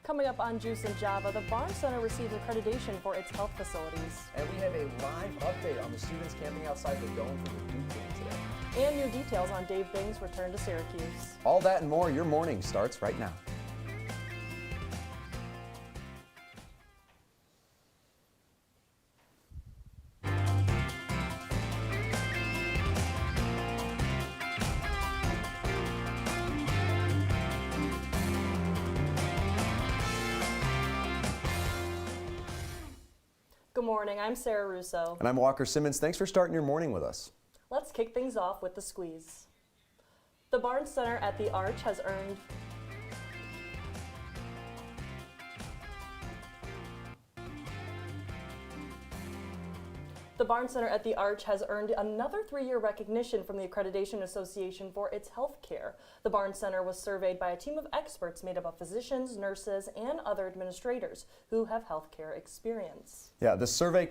Coming up on Juice and Java, the Barnes Center receives accreditation for its health facilities. And we have a live update on the students camping outside the dome for the Duke game today. And new details on Dave Bing's return to Syracuse. All that and more, your morning starts right now. Good morning, I'm Sarah Russo. And I'm Walker Simmons. Thanks for starting your morning with us. Let's kick things off with the squeeze. The Barnes Center at the Arch has earned another 3-year recognition from the Accreditation Association for its health care. The Barnes Center was surveyed by a team of experts made up of physicians, nurses, and other administrators who have healthcare experience. Yeah, the survey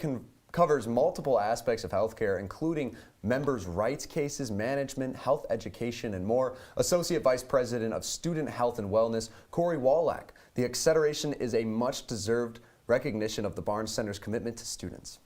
covers multiple aspects of healthcare, including members' rights cases, management, health education, and more. Associate Vice President of Student Health and Wellness, Corey Wallach. The accreditation is a much-deserved recognition of the Barnes Center's commitment to students.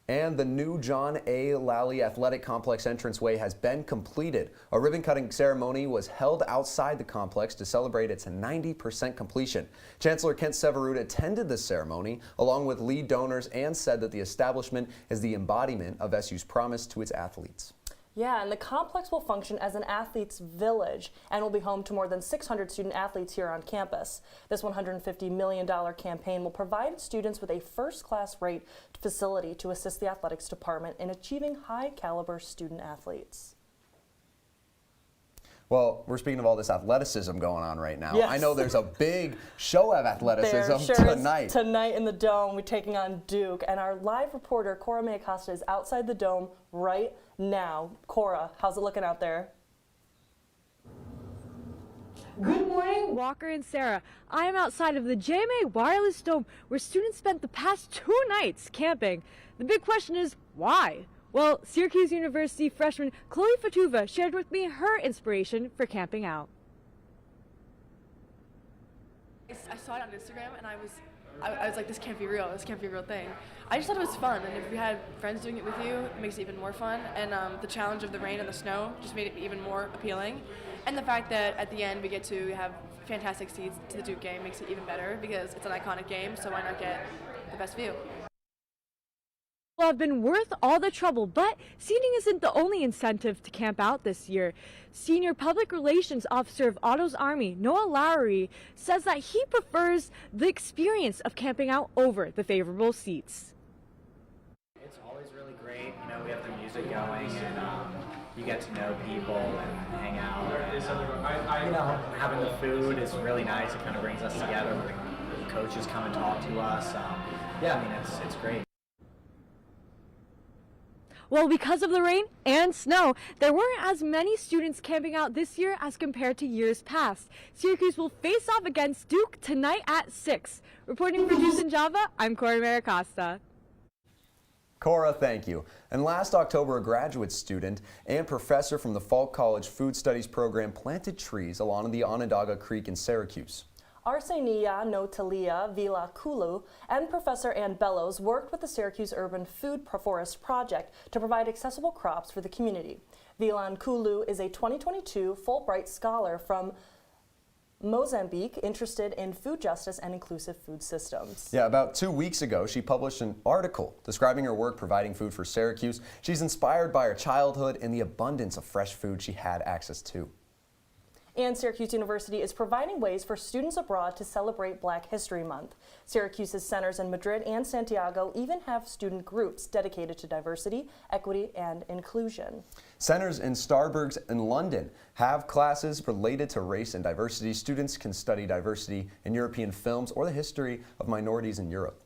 And the new John A. Lally Athletic Complex entranceway has been completed. A ribbon-cutting ceremony was held outside the complex to celebrate its 90% completion. Chancellor Kent Severud attended the ceremony along with lead donors and said that the establishment is the embodiment of SU's promise to its athletes. Yeah, and the complex will function as an athletes' village and will be home to more than 600 student athletes here on campus. This $150 million campaign will provide students with a first-class rate facility to assist the athletics department in achieving high-caliber student athletes. Well, we're speaking of all this athleticism going on right now. Yes. I know there's a big show of athleticism there sure tonight. Is tonight in the Dome, we're taking on Duke, and our live reporter, Cora Acosta, is outside the Dome right now. Cora, how's it looking out there? Good morning, Walker and Sarah. I am outside of the JMA Wireless Dome where students spent the past 2 nights camping. The big question is, why? Well, Syracuse University freshman Chloe Fatuva shared with me her inspiration for camping out. I saw it on Instagram and I was like, this can't be real, this can't be a real thing. I just thought it was fun, and if you had friends doing it with you, it makes it even more fun, and the challenge of the rain and the snow just made it even more appealing. And the fact that at the end we get to have fantastic seats to the Duke game makes it even better because it's an iconic game, so why not get the best view? Will have been worth all the trouble, but seating isn't the only incentive to camp out this year. Senior Public Relations Officer of Otto's Army, Noah Lowry, says that he prefers the experience of camping out over the favorable seats. It's always really great. You know, we have the music going, and you get to know people and hang out. And, you know, having the food is really nice. It kind of brings us together. The coaches come and talk to us. Yeah, I mean, it's great. Well, because of the rain and snow, there weren't as many students camping out this year as compared to years past. Syracuse will face off against Duke tonight at 6. Reporting for Juice and Java, I'm Cora Acosta. Cora, thank you. And last October, a graduate student and professor from the Falk College Food Studies program planted trees along the Onondaga Creek in Syracuse. Arsenia Notalia Vila Kulu and Professor Ann Bellows worked with the Syracuse Urban Food Forest Project to provide accessible crops for the community. Vilan Kulu is a 2022 Fulbright scholar from Mozambique interested in food justice and inclusive food systems. Yeah, about 2 weeks ago, she published an article describing her work providing food for Syracuse. She's inspired by her childhood and the abundance of fresh food she had access to. And Syracuse University is providing ways for students abroad to celebrate Black History Month. Syracuse's centers in Madrid and Santiago even have student groups dedicated to diversity, equity, and inclusion. Centers in Starbucks and London have classes related to race and diversity. Students can study diversity in European films or the history of minorities in Europe.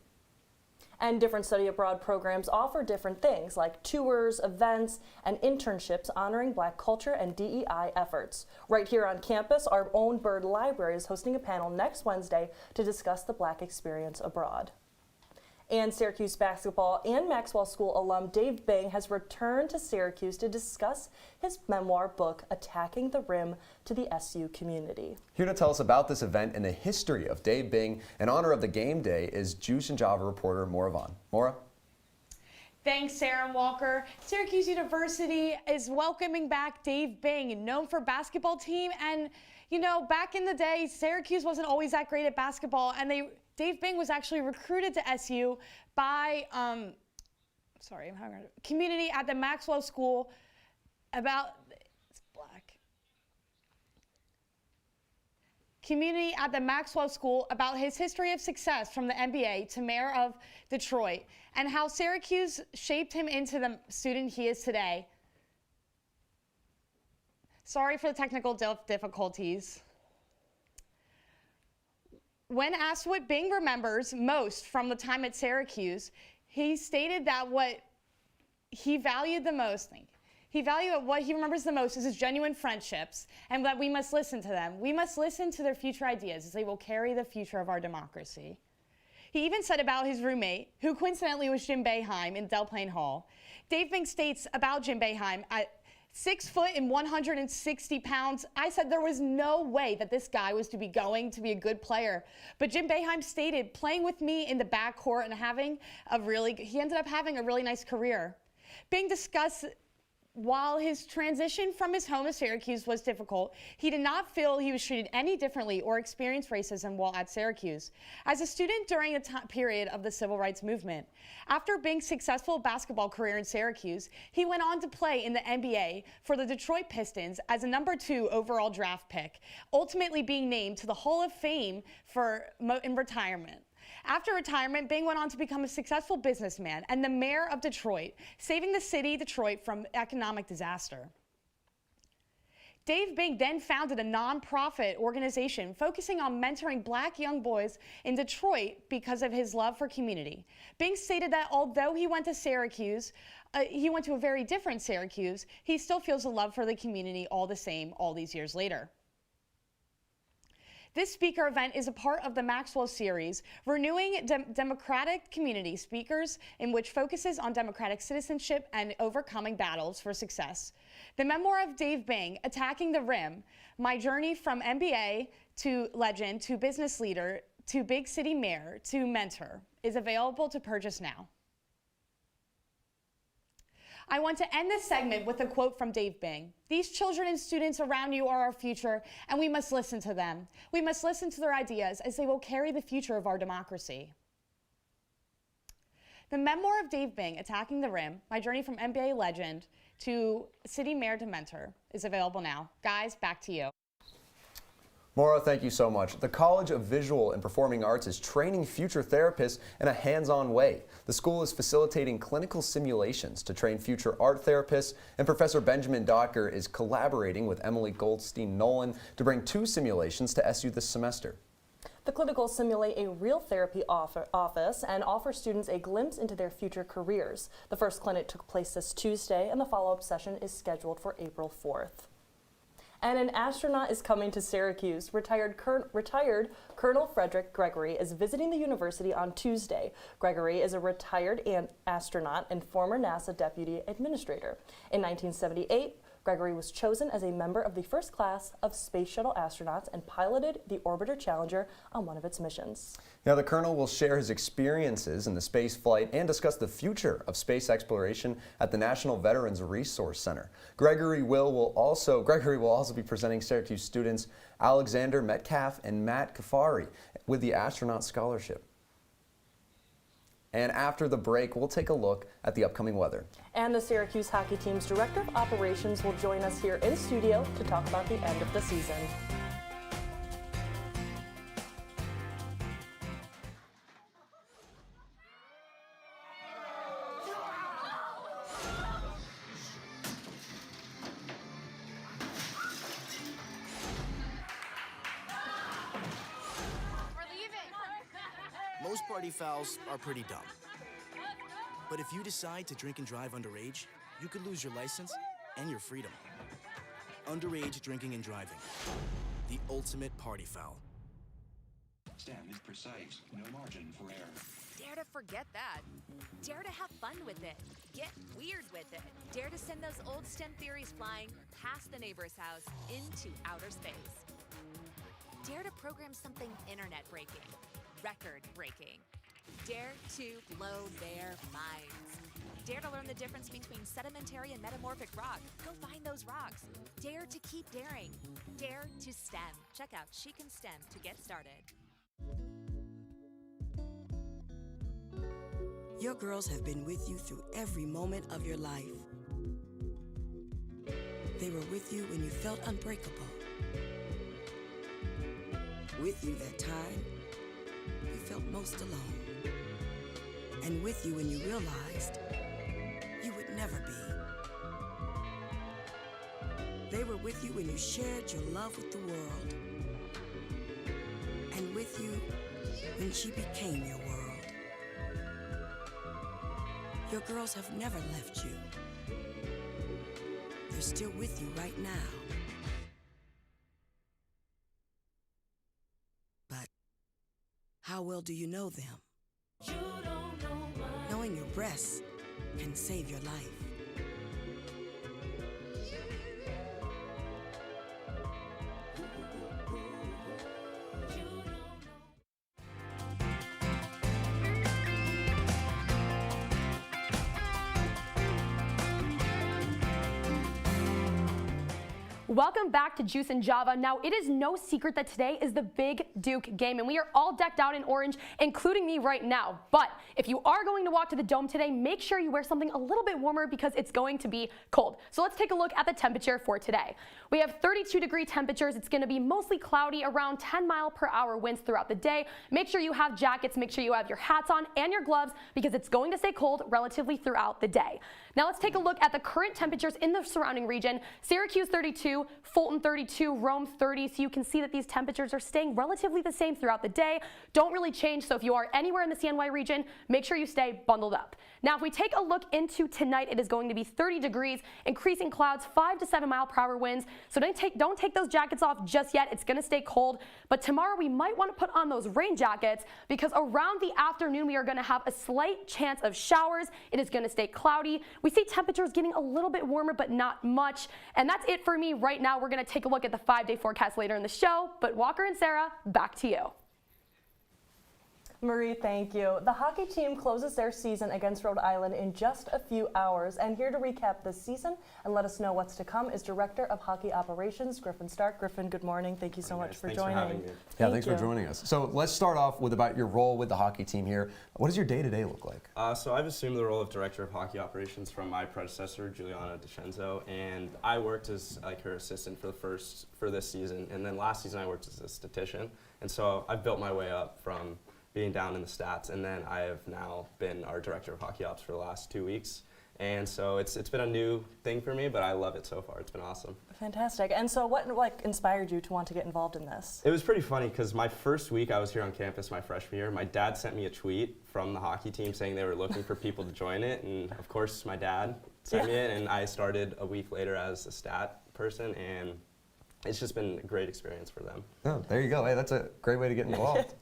And different study abroad programs offer different things like tours, events, and internships honoring Black culture and DEI efforts. Right here on campus, our own Bird Library is hosting a panel next Wednesday to discuss the Black experience abroad. And Syracuse basketball and Maxwell School alum Dave Bing has returned to Syracuse to discuss his memoir book, Attacking the Rim, to the SU community. Here to tell us about this event and the history of Dave Bing in honor of the game day is Juice and Java reporter Maura Vaughn. Maura? Thanks, Sarah and Walker. Syracuse University is welcoming back Dave Bing, known for basketball team. And, you know, back in the day, Syracuse wasn't always that great at basketball. And Dave Bing was actually recruited to SU by, community at the Maxwell School community at the Maxwell School about his history of success from the NBA to mayor of Detroit and how Syracuse shaped him into the student he is today. Sorry for the technical difficulties. When asked what Bing remembers most from the time at Syracuse, he stated that what he valued the most, what he remembers the most is his genuine friendships, and that we must listen to them. We must listen to their future ideas, as they will carry the future of our democracy. He even said about his roommate, who coincidentally was Jim Boeheim in Del Plaine Hall. Dave Bing states about Jim Boeheim, at 6 foot and 160 pounds, I said there was no way that this guy was going to be a good player. But Jim Boeheim stated, playing with me in the backcourt and he ended up having a really nice career. Bing discussed while his transition from his home to Syracuse was difficult, he did not feel he was treated any differently or experienced racism while at Syracuse. As a student during the period of the civil rights movement, after Bing's successful basketball career in Syracuse, he went on to play in the NBA for the Detroit Pistons as a #2 overall draft pick, ultimately being named to the Hall of Fame in retirement. After retirement, Bing went on to become a successful businessman and the mayor of Detroit, saving the city, Detroit, from economic disaster. Dave Bing then founded a nonprofit organization focusing on mentoring Black young boys in Detroit because of his love for community. Bing stated that although he went to Syracuse, he went to a very different Syracuse, he still feels a love for the community all the same all these years later. This speaker event is a part of the Maxwell series, Renewing Democratic Community Speakers, in which focuses on democratic citizenship and overcoming battles for success. The memoir of Dave Bing, Attacking the Rim, My Journey from NBA to Legend to Business Leader to Big City Mayor to Mentor, is available to purchase now. I want to end this segment with a quote from Dave Bing. These children and students around you are our future, and we must listen to them. We must listen to their ideas, as they will carry the future of our democracy. The memoir of Dave Bing, Attacking the Rim, My Journey from NBA Legend to City Mayor to Mentor, is available now. Guys, back to you. Maura, thank you so much. The College of Visual and Performing Arts is training future therapists in a hands-on way. The school is facilitating clinical simulations to train future art therapists, and Professor Benjamin Docker is collaborating with Emily Goldstein-Nolan to bring 2 simulations to SU this semester. The clinicals simulate a real therapy office and offer students a glimpse into their future careers. The first clinic took place this Tuesday, and the follow-up session is scheduled for April 4th. And an astronaut is coming to Syracuse. Retired Colonel Frederick Gregory is visiting the university on Tuesday. Gregory is a retired astronaut and former NASA deputy administrator. In 1978, Gregory was chosen as a member of the first class of Space Shuttle astronauts and piloted the Orbiter Challenger on one of its missions. Now, the Colonel will share his experiences in the space flight and discuss the future of space exploration at the National Veterans Resource Center. Gregory will also be presenting Syracuse students Alexander Metcalf and Matt Kafari with the Astronaut Scholarship. And after the break, we'll take a look at the upcoming weather. And the Syracuse hockey team's Director of Operations will join us here in studio to talk about the end of the season. Most party fouls are pretty dumb. But if you decide to drink and drive underage, you could lose your license and your freedom. Underage drinking and driving. The ultimate party foul. Stand is precise, no margin for error. Dare to forget that. Dare to have fun with it. Get weird with it. Dare to send those old STEM theories flying past the neighbor's house into outer space. Dare to program something internet-breaking, record-breaking. Dare to blow their minds. Dare to learn the difference between sedimentary and metamorphic rock. Go find those rocks. Dare to keep daring. Dare to STEM. Check out She Can STEM to get started. Your girls have been with you through every moment of your life. They were with you when you felt unbreakable. With you that time you felt most alone. And with you when you realized you would never be. They were with you when you shared your love with the world. And with you when she became your world. Your girls have never left you. They're still with you right now. But how well do you know them? You don't know mine. Knowing your breasts can save your life. Welcome back to Juice and Java. Now, it is no secret that today is the Big Duke game, and we are all decked out in orange, including me right now. But if you are going to walk to the Dome today, make sure you wear something a little bit warmer because it's going to be cold. So let's take a look at the temperature for today. We have 32-degree temperatures. It's going to be mostly cloudy, around 10-mile-per-hour winds throughout the day. Make sure you have jackets, make sure you have your hats on and your gloves because it's going to stay cold relatively throughout the day. Now let's take a look at the current temperatures in the surrounding region. Syracuse 32, Fulton 32, Rome 30. So you can see that these temperatures are staying relatively the same throughout the day. Don't really change. So if you are anywhere in the CNY region, make sure you stay bundled up. Now if we take a look into tonight, it is going to be 30 degrees, increasing clouds, 5 to 7 mile-per-hour winds. So don't take those jackets off just yet. It's going to stay cold. But tomorrow we might want to put on those rain jackets because around the afternoon we are going to have a slight chance of showers. It is going to stay cloudy. We see temperatures getting a little bit warmer, but not much. And that's it for me right now. We're going to take a look at the 5-day forecast later in the show. But Walker and Sarah, back to you. Marie, thank you. The hockey team closes their season against Rhode Island in just a few hours. And here to recap this season and let us know what's to come is Director of Hockey Operations, Griffin Stark. Griffin, good morning. Thank you so much for joining. Thanks for having me. Yeah, thanks for joining us. So let's start off with about your role with the hockey team here. What does your day-to-day look like? So I've assumed the role of Director of Hockey Operations from my predecessor, Juliana DeCenzo, and I worked as like her assistant for this season, and then last season I worked as a statistician, and so I've built my way up from being down in the stats, and then I have now been our Director of Hockey Ops for the last 2 weeks. And so it's been a new thing for me, but I love it so far. It's been awesome. Fantastic. And so what inspired you to want to get involved in this? It was pretty funny because my first week I was here on campus my freshman year, my dad sent me a tweet from the hockey team saying they were looking for people to join it. And of course my dad sent me it, and I started a week later as a stat person, and it's just been a great experience for them. Oh, there you go. Hey, that's a great way to get involved.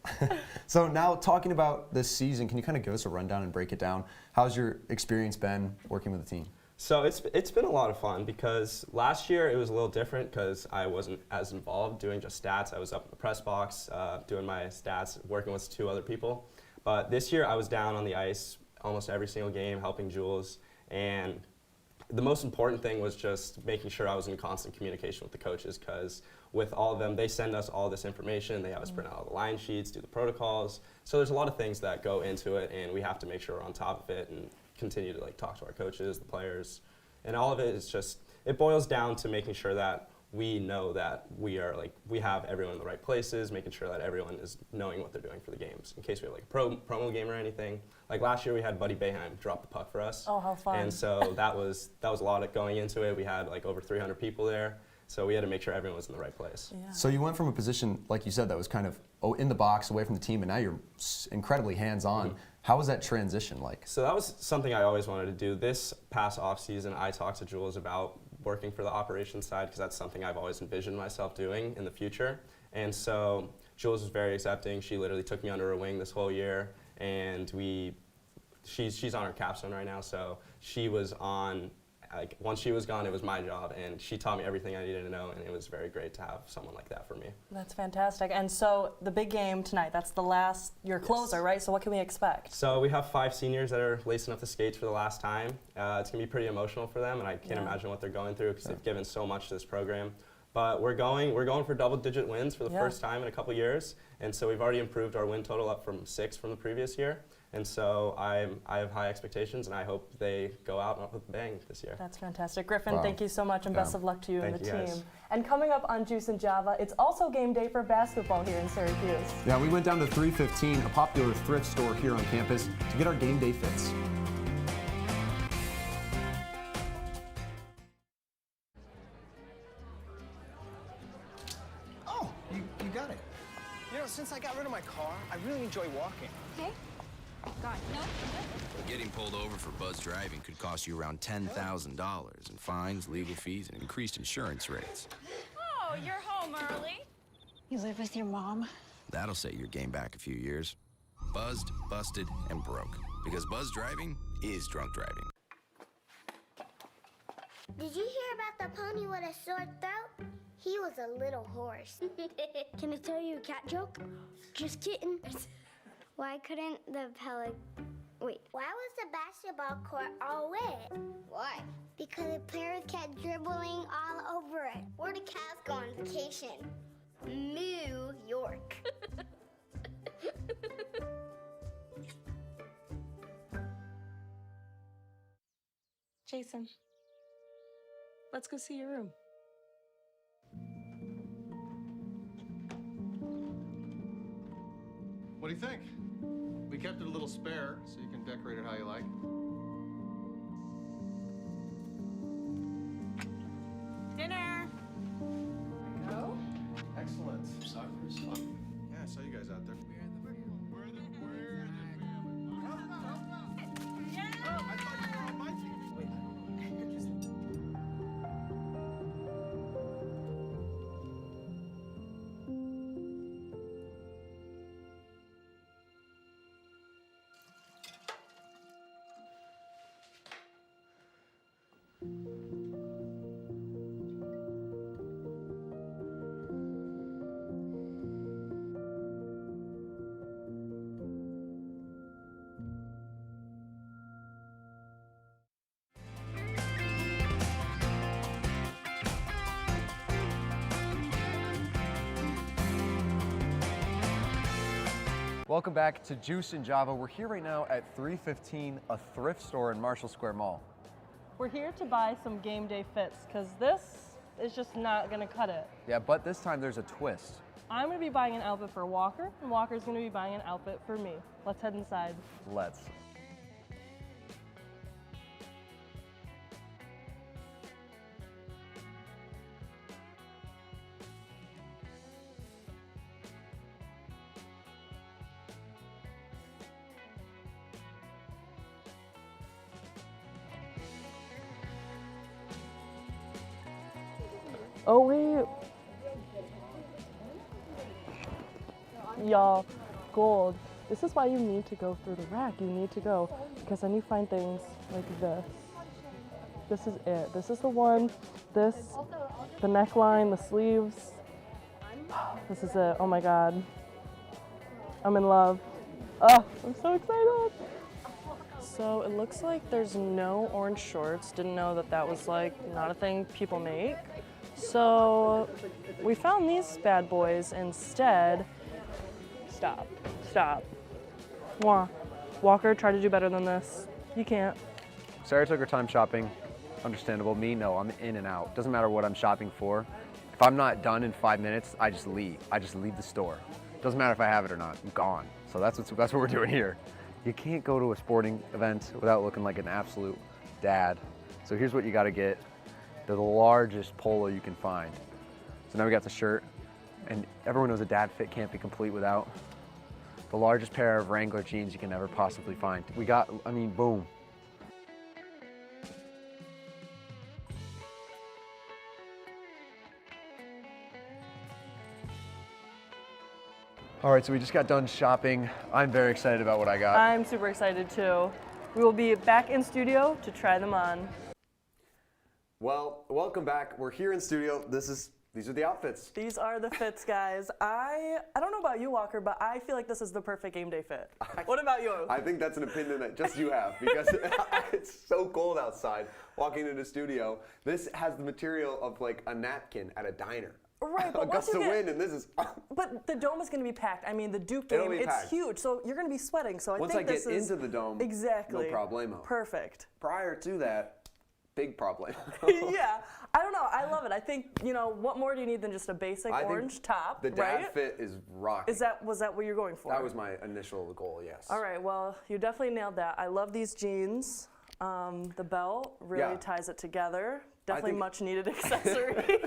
So now talking about this season, can you kind of give us a rundown and break it down? How's your experience been working with the team? So it's been a lot of fun because last year it was a little different because I wasn't as involved doing just stats. I was up in the press box doing my stats, working with 2 other people. But this year I was down on the ice almost every single game, helping Jules, and the most important thing was just making sure I was in constant communication with the coaches because with all of them, they send us all this information. They have us print out all the line sheets, do the protocols. So there's a lot of things that go into it, and we have to make sure we're on top of it and continue to talk to our coaches, the players. And all of it is just, it boils down to making sure that we know that we have everyone in the right places, making sure that everyone is knowing what they're doing for the games. In case we have a promo game or anything. Like last year we had Buddy Boeheim drop the puck for us. Oh, how fun. And so that was a lot of going into it. We had over 300 people there. So we had to make sure everyone was in the right place. Yeah. So you went from a position, like you said, that was kind of in the box, away from the team, and now you're incredibly hands-on. How was that transition like? So that was something I always wanted to do. This past off-season, I talked to Jules about working for the operations side because that's something I've always envisioned myself doing in the future. And so Jules was very accepting. She literally took me under her wing this whole year, and she's on her capstone right now, so she was on, like, once she was gone, it was my job, and she taught me everything I needed to know, and it was very great to have someone like that for me. That's fantastic. And so the big game tonight, that's the last, your closer, right? So what can we expect? So we have 5 seniors that are lacing up the skates for the last time. It's going to be pretty emotional for them, and I can't imagine what they're going through because they've given so much to this program. But we're going for double-digit wins for the first time in a couple years, and so we've already improved our win total up from 6 from the previous year. And so I have high expectations, and I hope they go out with a bang this year. That's fantastic. Griffin, thank you so much, and best of luck to you and the team. Guys. And coming up on Juice and Java, it's also game day for basketball here in Syracuse. Yeah, we went down to 315, a popular thrift store here on campus, to get our game day fits. Oh, you got it. You know, since I got rid of my car, I really enjoy walking. Okay. God, no. Getting pulled over for buzz driving could cost you around $10,000 in fines, legal fees, and increased insurance rates. Oh, you're home early. You live with your mom? That'll set your game back a few years. Buzzed, busted, and broke. Because buzz driving is drunk driving. Did you hear about the pony with a sore throat? He was a little horse. Can I tell you a cat joke? Just kidding. Why couldn't the Wait. Why was the basketball court all wet? Why? Because the players kept dribbling all over it. Where did cats go on vacation? New York. Jason, let's go see your room. What do you think? We kept it a little spare, so you can decorate it how you like. Dinner. Go. Excellent. Soccer is fun. Yeah, I saw you guys out there. Welcome back to Juice and Java. We're here right now at 315, a thrift store in Marshall Square Mall. We're here to buy some game day fits, because this is just not gonna cut it. Yeah, but this time there's a twist. I'm gonna be buying an outfit for Walker, and Walker's gonna be buying an outfit for me. Let's head inside. Let's. Oh wait. Y'all, gold. This is why you need to go through the rack. You need to go, because then you find things like this. This is it. This is the one. This, the neckline, the sleeves. This is it. Oh my God. I'm in love. Oh, I'm so excited. So it looks like there's no orange shorts. Didn't know that that was like not a thing people make. So we found these bad boys instead. Stop. Mwah. Walker, try to do better than this. You can't. Sarah took her time shopping. Understandable. Me, no, I'm in and out. Doesn't matter what I'm shopping for. If I'm not done in 5 minutes, I just leave. I just leave the store. Doesn't matter if I have it or not. I'm gone. So that's what we're doing here. You can't go to a sporting event without looking like an absolute dad. So here's what you got to get. They're the largest polo you can find. So now we got the shirt, and everyone knows a dad fit can't be complete without the largest pair of Wrangler jeans you can ever possibly find. We got, I mean, boom. All right, so we just got done shopping. I'm very excited about what I got. I'm super excited too. We will be back in studio to try them on. Well, welcome back. We're here in studio. These are the outfits. These are the fits, guys. I don't know about you, Walker, but I feel like this is the perfect game day fit. What about you? I think that's an opinion that just you have because it's so cold outside walking into the studio. This has the material of like a napkin at a diner. Right, but a gust of wind, and this is. But the dome is going to be packed. I mean, the Duke game, it's packed. huge, so you're going to be sweating. So Once I think I get into the dome, exactly no problemo. Perfect. Prior to that, big problem. Yeah, I don't know. I love it. I think what more do you need than just a basic orange top, the dad right? fit is rocking. Was that what you're going for? That was my initial goal. Yes. All right. Well, you definitely nailed that. I love these jeans. The belt really ties it together. Definitely much needed accessory.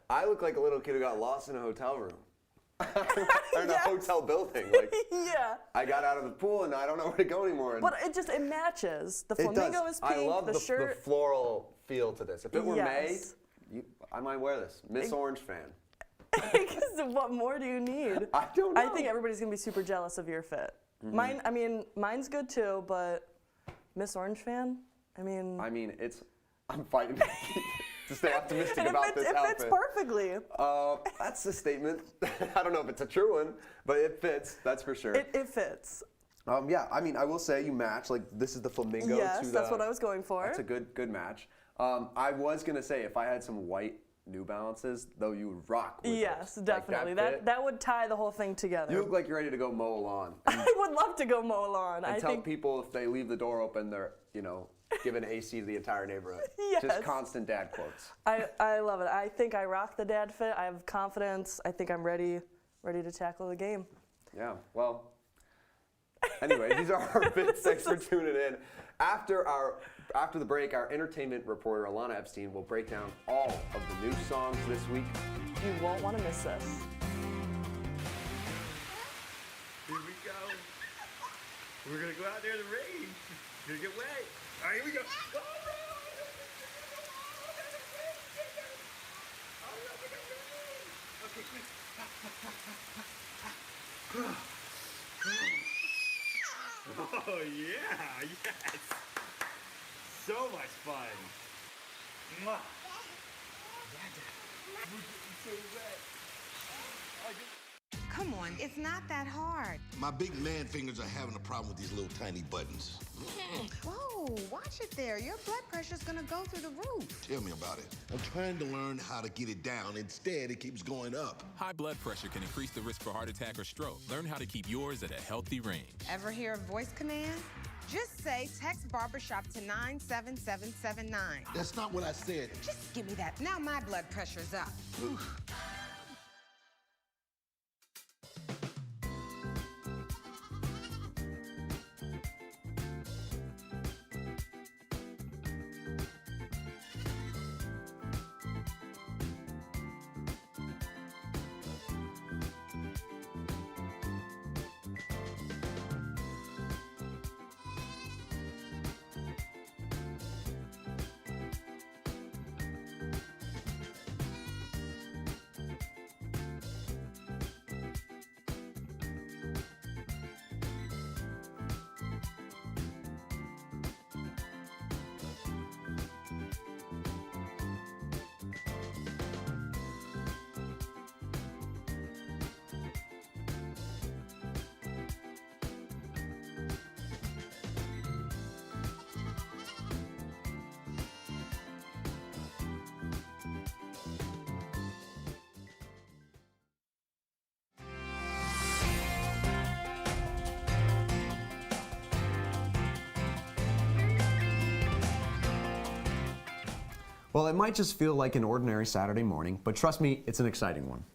I look like a little kid who got lost in a hotel room. Or in a hotel building. Like, yeah. I got out of the pool and I don't know where to go anymore. But it matches. The flamingo is pink. I love the shirt. the floral feel to this. If it were May, I might wear this. Miss Orange fan. Because what more do you need? I don't know. I think everybody's gonna be super jealous of your fit. Mine's good too, but Miss Orange fan. I'm fighting to stay optimistic about this outfit. It fits perfectly. That's a statement. I don't know if it's a true one, but it fits. That's for sure. It fits. Yeah, I will say you match. Like this is the flamingo. Yes, that's what I was going for. That's a good match. I was gonna say if I had some white New Balances, though, you would rock with yes, those. definitely. Like that would tie the whole thing together. You look like you're ready to go mow a lawn. I would love to go mow a lawn. And tell people if they leave the door open, they're giving AC to the entire neighborhood. Yes. Just constant dad quotes. I love it. I think I rock the dad fit. I have confidence. I think I'm ready to tackle the game. Yeah. Well. Anyway, these are our bits. Thanks for tuning in. After the break, our entertainment reporter, Alana Epstein, will break down all of the new songs this week. You won't want to miss this. Here we go. We're going to go out there in the rain. It's going to get wet. All right, here we go. Okay, quick. Oh, yeah, yes. So much fun. Mwah. Come on, it's not that hard. My big man fingers are having a problem with these little tiny buttons. Whoa, watch it there. Your blood pressure's gonna go through the roof. Tell me about it. I'm trying to learn how to get it down. Instead, it keeps going up. High blood pressure can increase the risk for heart attack or stroke. Learn how to keep yours at a healthy range. Ever hear a voice command? Just say text barbershop to 97779. That's not what I said. Just give me that. Now my blood pressure's up. Well, it might just feel like an ordinary Saturday morning, but trust me, it's an exciting one.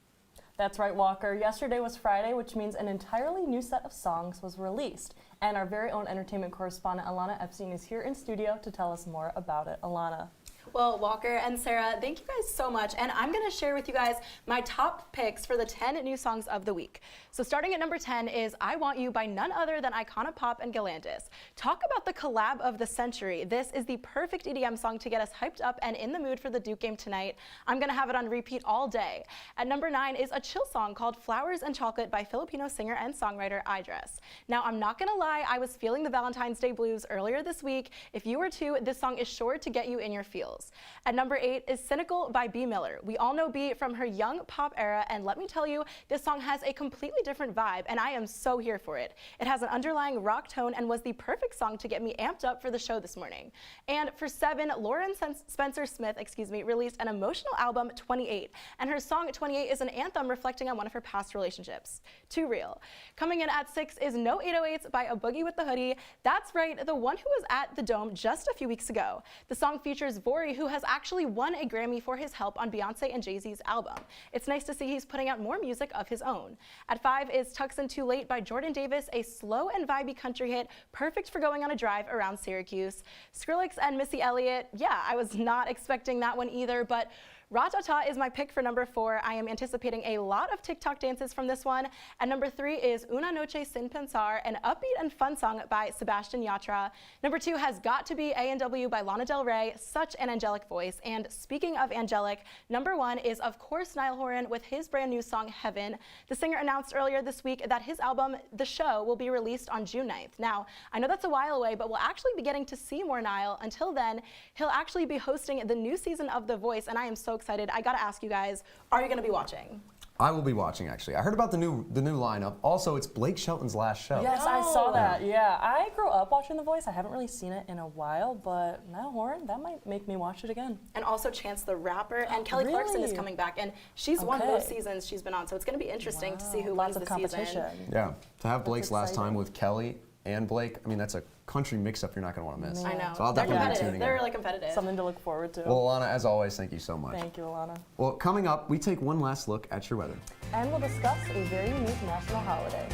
That's right, Walker. Yesterday was Friday, which means an entirely new set of songs was released. And our very own entertainment correspondent, Alana Epstein, is here in studio to tell us more about it. Alana. Well, Walker and Sarah, thank you guys so much. And I'm going to share with you guys my top picks for the 10 new songs of the week. So starting at number 10 is I Want You by none other than Icona Pop and Galantis. Talk about the collab of the century. This is the perfect EDM song to get us hyped up and in the mood for the Duke game tonight. I'm going to have it on repeat all day. At number 9 is a chill song called Flowers and Chocolate by Filipino singer and songwriter Idris. Now, I'm not going to lie, I was feeling the Valentine's Day blues earlier this week. If you were too, this song is sure to get you in your feels. At number 8 is Cynical by B. Miller. We all know B from her young pop era, and let me tell you, this song has a completely different vibe, and I am so here for it. It has an underlying rock tone and was the perfect song to get me amped up for the show this morning. And for 7, Lauren Spencer Smith, released an emotional album, 28, and her song 28 is an anthem reflecting on one of her past relationships. Too real. Coming in at 6 is No 808s by A Boogie with the Hoodie. That's right, the one who was at the Dome just a few weeks ago. The song features Vori, who has actually won a Grammy for his help on Beyonce and Jay-Z's album. It's nice to see he's putting out more music of his own. At 5 is Tucson Too Late by Jordan Davis, a slow and vibey country hit, perfect for going on a drive around Syracuse. Skrillex and Missy Elliott, yeah, I was not expecting that one either, but Ratata is my pick for number 4. I am anticipating a lot of TikTok dances from this one. And number 3 is Una Noche Sin Pensar, an upbeat and fun song by Sebastian Yatra. Number 2 has got to be A&W by Lana Del Rey, such an angelic voice. And speaking of angelic, number 1 is of course Niall Horan with his brand new song Heaven. The singer announced earlier this week that his album The Show will be released on June 9th. Now, I know that's a while away, but we'll actually be getting to see more Niall. Until then, he'll actually be hosting the new season of The Voice, and I am so excited. I gotta ask you guys, are you gonna be watching? I will be watching, actually. I heard about the new lineup. Also, it's Blake Shelton's last show. Yes, I saw that. Yeah, I grew up watching The Voice. I haven't really seen it in a while, but Niall Horan, that might make me watch it again. And also Chance the Rapper, and Kelly Clarkson is coming back, and she's won both seasons she's been on, so it's going to be interesting to see who wins the season. Yeah, to have Blake's last time with Kelly and Blake, I mean, that's a country mix-up you're not going to want to miss. I know. So I'll definitely be tuning in. They're really competitive. Something to look forward to. Well, Alana, as always, thank you so much. Thank you, Alana. Well, coming up, we take one last look at your weather. And we'll discuss a very unique national holiday.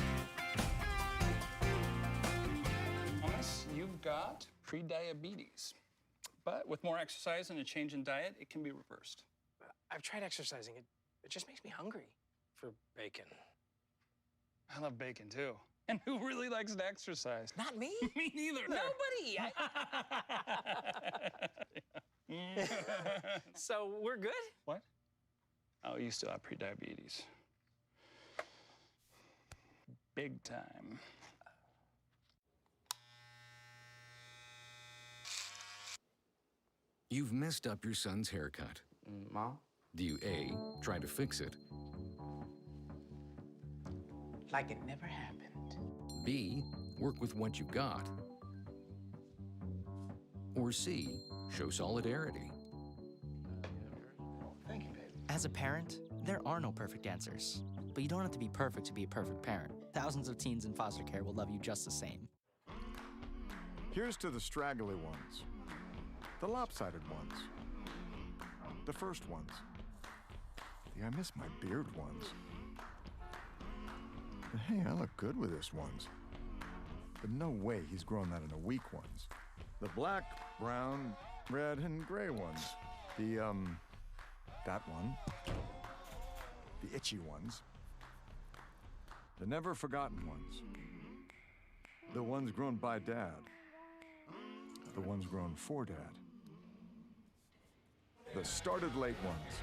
Thomas, you've got pre-diabetes. But with more exercise and a change in diet, it can be reversed. I've tried exercising. It just makes me hungry for bacon. I love bacon, too. And who really likes to exercise? Not me. Me neither. Nobody. So we're good? What? Oh, you still have pre-diabetes. Big time. You've messed up your son's haircut. Mom? Do you A, try to fix it? Like it never happened. B, work with what you got? Or C, show solidarity? Thank you, babe. As a parent, there are no perfect answers. But you don't have to be perfect to be a perfect parent. Thousands of teens in foster care will love you just the same. Here's to the straggly ones, the lopsided ones, the first ones, the I miss my beard ones. But hey, I look good with this ones. But no way he's grown that in a week ones. The black, brown, red, and gray ones. The, that one. The itchy ones. The never forgotten ones. The ones grown by Dad. The ones grown for Dad. The started late ones.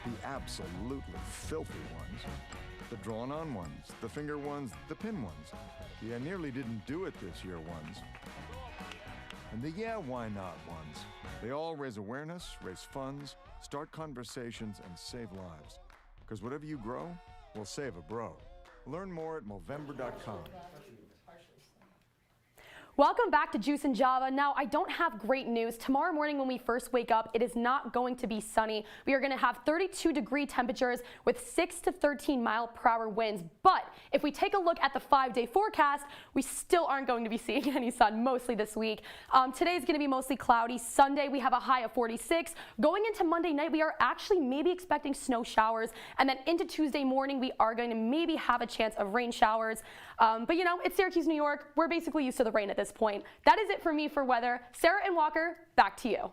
The absolutely filthy ones. The drawn-on ones, the finger ones, the pin ones. The I nearly didn't do it this year ones. And the yeah, why not ones. They all raise awareness, raise funds, start conversations, and save lives. Because whatever you grow will save a bro. Learn more at Movember.com. Welcome back to Juice and Java. Now, I don't have great news. Tomorrow morning when we first wake up, it is not going to be sunny. We are going to have 32-degree temperatures with 6 to 13 mile-per-hour winds. But if we take a look at the 5-day forecast, we still aren't going to be seeing any sun mostly this week. Today is going to be mostly cloudy. Sunday, we have a high of 46. Going into Monday night, we are actually maybe expecting snow showers. And then into Tuesday morning, we are going to maybe have a chance of rain showers. But you know, it's Syracuse, New York. We're basically used to the rain at this this point. That is it for me for weather. Sarah and Walker, back to you.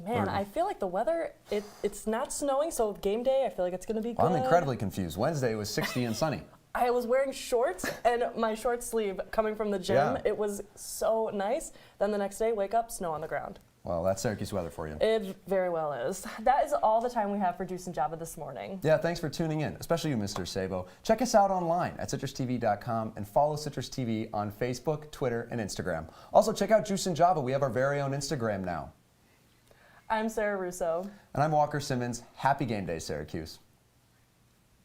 Man, I feel like the weather, it's not snowing, so game day, I feel like it's going to be good. I'm incredibly confused. Wednesday was 60 and sunny. I was wearing shorts and my short sleeve coming from the gym. Yeah. It was so nice. Then the next day, wake up, snow on the ground. Well, that's Syracuse weather for you. It very well is. That is all the time we have for Juice and Java this morning. Yeah, thanks for tuning in, especially you, Mr. Sabo. Check us out online at CitrusTV.com and follow Citrus TV on Facebook, Twitter, and Instagram. Also, check out Juice and Java. We have our very own Instagram now. I'm Sarah Russo. And I'm Walker Simmons. Happy game day, Syracuse.